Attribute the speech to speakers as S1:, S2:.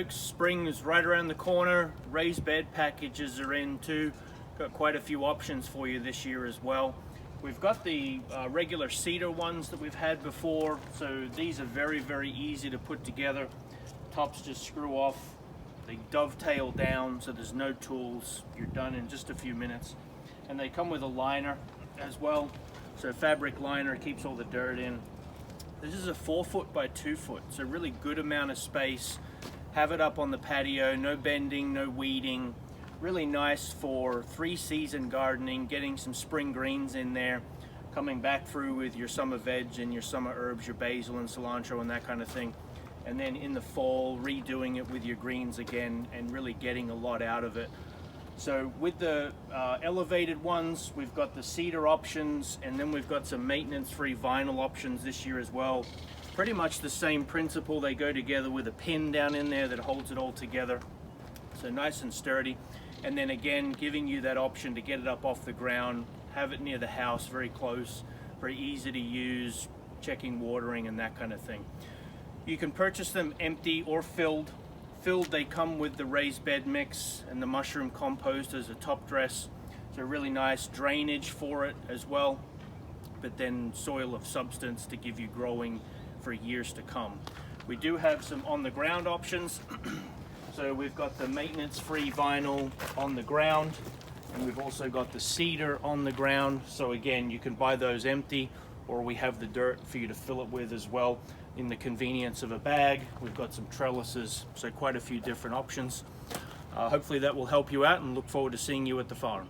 S1: folks, spring is right around the corner. Raised bed packages are in too. Got quite a few options for you this year as well. We've got the regular cedar ones that we've had before, so these are very easy to put together. Tops just screw off, they dovetail down, so there's no tools. You're done in just a few minutes. And they come with a liner as well, so fabric liner keeps all the dirt in. This is a 4 foot by 2 foot, so really good amount of space. Have it up on the patio, no bending, no weeding. Really nice for 3-season gardening, getting some spring greens in there, coming back through with your summer veg and your summer herbs, your basil and cilantro and that kind of thing. And then in the fall, redoing it with your greens again and really getting a lot out of it. So with the elevated ones, we've got the cedar options, and then we've got some maintenance-free vinyl options this year as well. Pretty much the same principle. They go together with a pin down in there that holds it all together. So nice and sturdy. And then again, giving you that option to get it up off the ground, have it near the house, very close, very easy to use, checking watering and that kind of thing. You can purchase them empty or filled. Filled, they come with the raised bed mix and the mushroom compost as a top dress. So really nice drainage for it as well, but then soil of substance to give you growing for years to come. We do have some on the ground options. So we've got the maintenance-free vinyl on the ground, and we've also got the cedar on the ground. So again, you can buy those empty, or we have the dirt for you to fill it with as well in the convenience of a bag. We've got some trellises, so quite a few different options. Hopefully that will help you out, and look forward to seeing you at the farm.